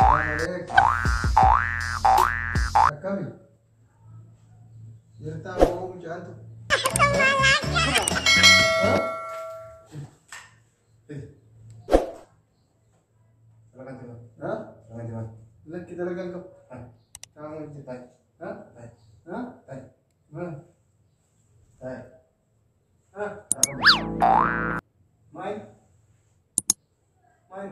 عليك. أكمل. يرتاح وهو مجانته. ها؟ لا كده لقاكم. تعالوا انت. طيب. ها؟ طيب. ها؟ طيب. ها؟ طيب. ها؟ ماي. ماي.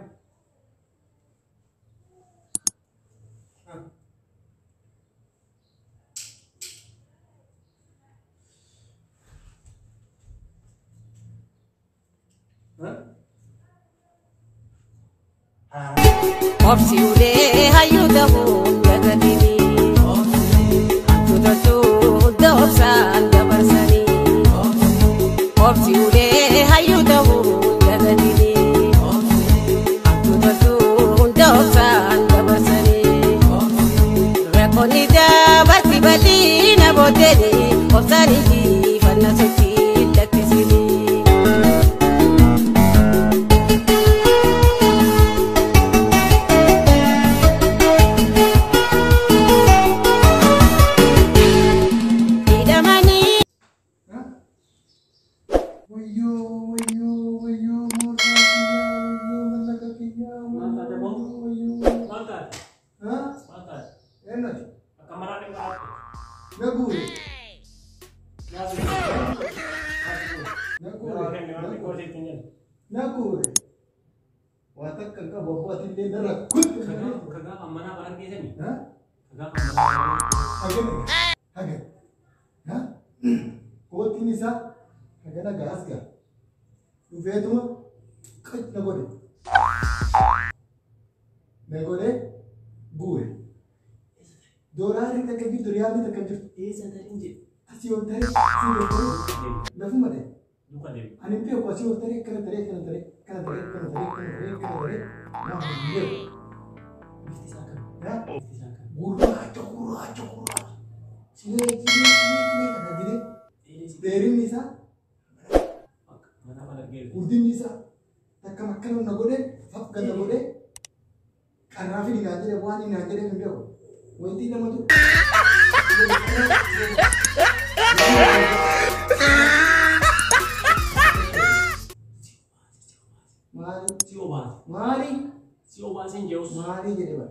Obsi ude hayu dahu dagadini, tu tu dosan dabarsani. Obsi ude hayu dahu dagadini, tu tu dosan dabarsani. Rekoni dabarti badi na bodeni, obsani di fana suci lakisini. Nakure. Watak kagak bawa tindih nerak. Kagak amana barang dia ni. Hah? Kagak amana. Hagen. Hah? Kau tini sa? Hagen nak gas ga? Tu vedo ma? Kat nagore. Nagore? Bure. Dorari tak kajir, doriari tak kajir. Sadar inje. Asyik teri, asyik teri. Nafu mana? Duka deh. Ani pia kwa asyik teri, kana teri. Nah, dia. Mesti sakan. Ya? Mesti sakan. Guru aja. Sini, ada gini. Terin nisa, Mana lagi? urdin nisa. Tak makan nagode, fap kan nagode. Karafi ni ngajere, wani ngajere mbio. Wanti nama tu. Si obat sen jauh. Mari jadi apa?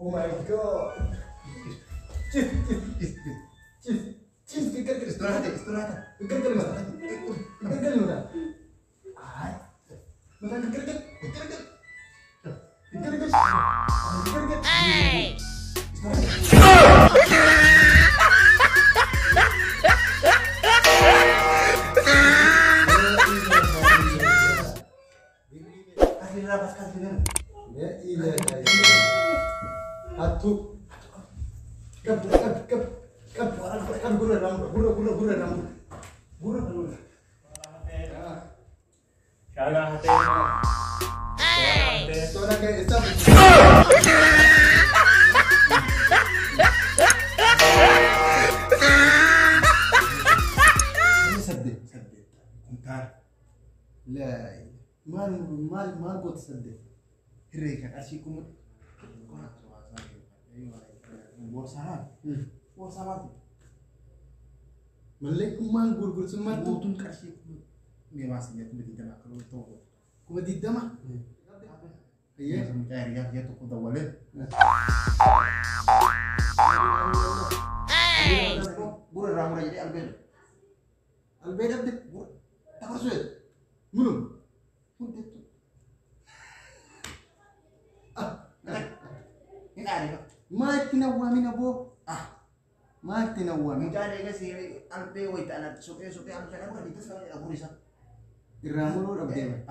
Oh my god. Cheese, pikir istirahat. Pikir mata. Ay. Mata pikir. Kasih rapas kasih. Ya iya. Atu. Kap. Gura rambut. Kagak hati. Soalnya kayak Islam. Ini sedih. Entar. Lah, mal buat sedih. Hireka kasih kumut. Borsama. Malik kumang gur semua Butun kasih ngemasnya kumedida mah kalau itu. kumedida mah. Iya, sama kayak dia tuh kuda walid. Gura ramu jadi albel. Albeda update. Tak harus belum. Ini ada. Ma tinawami na bo. Ma tinawami. Mungkin ada yang sih alpe wait anak suke anu saya kan itu sekali aku bisa. Iramu lo update.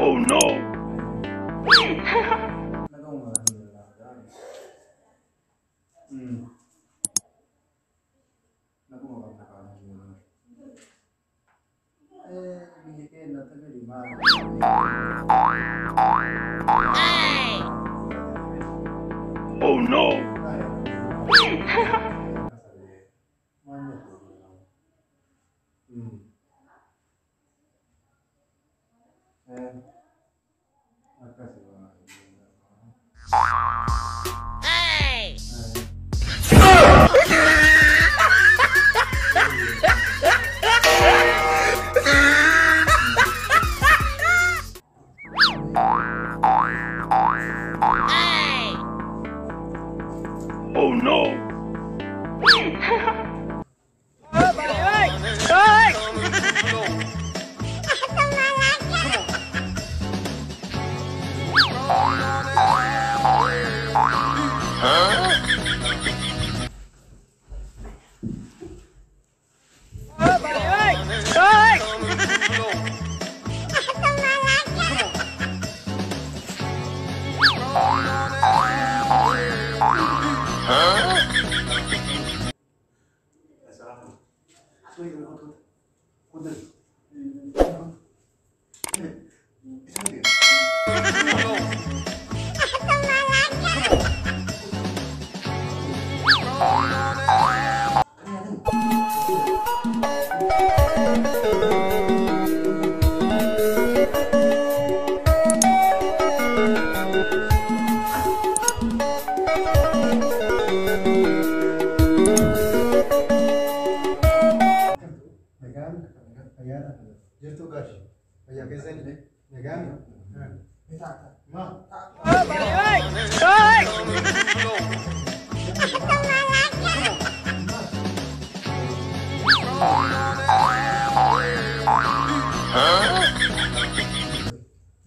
Oh no! Oh no! Oh no!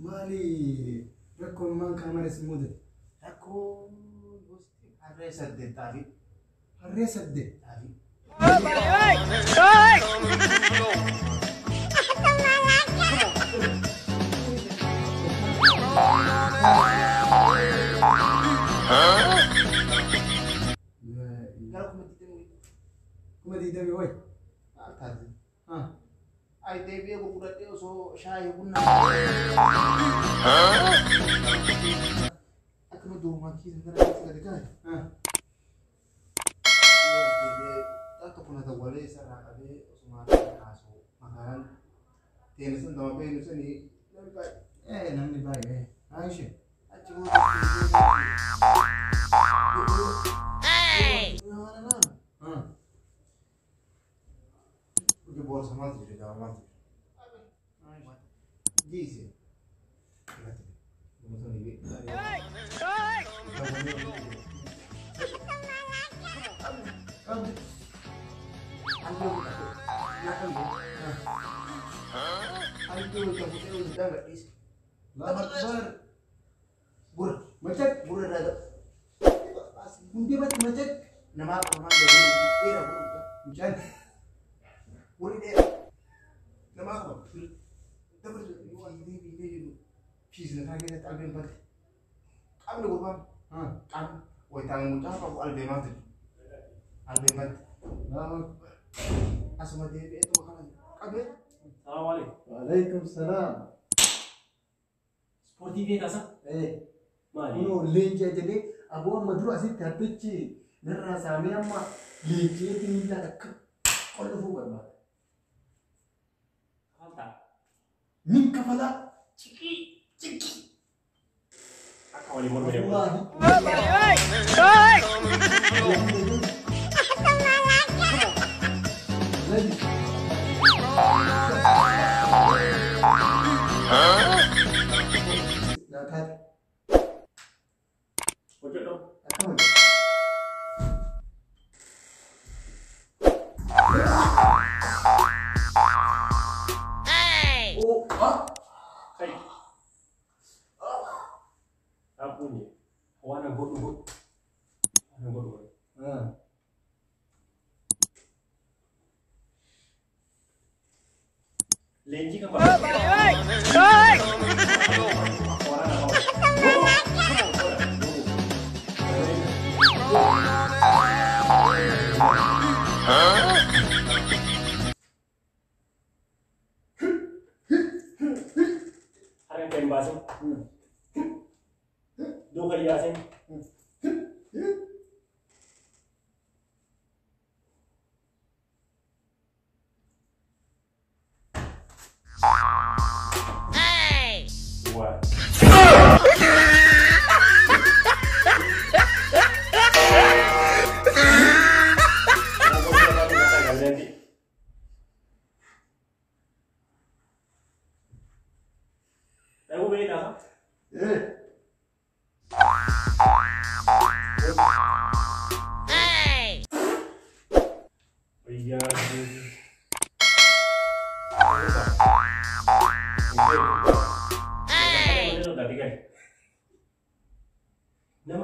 Mali rakkoon maan kamera simuude Aku harree saddeet taa'ee harree saddeet kuma diidami way Ay deebi'ee gurguradhee osoo shaayii bunna akkuma duumaa kiisa gara keessa gadi gahe akka kuna tawwalee isarraa qabee osumaa kaasuu magaalaan teenusan dama beeynusanii namni baay'ee namni baay'ee aishe achi Udah boros sama sih, udah lama sih. Gizi. Waalaikumsalam. Sportii beekaa isa? Maali? Kunoo leencii jedhee aboo amma dura asitti harbichi narraa saamee amma leenciitiin miilaan akka qollofuu barbaada. Kafaltaa? Min kafalaa? Cikii! Akka waliin morma deemu. Hojii dong. Kai. Ampun ya. Waan an godhu godhu. Waan an godhu godhu. Leenjii kan harga kain basin. Dua kali yasin. Dua. Tahu beda kan? Iya.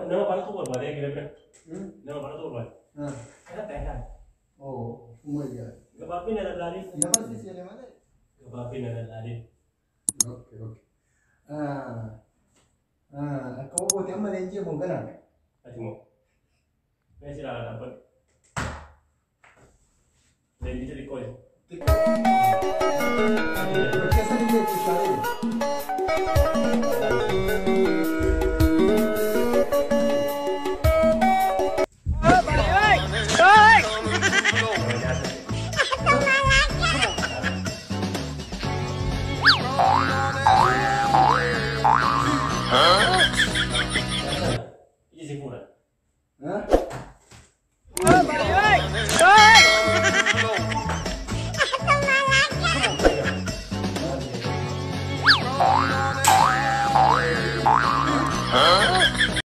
Nama para tuh berapa ya kira-kira? Nama para tuh berapa? Ada tekan. Oh, my God. Gapapin ada lari. Naman si siya naman eh. Gapapin ada lari. Okay, okay. Ako buti ang malenji mo ganun. Ati mo. Kaya sila dapat. Lagi jadi kau. Kasi hindi ko siya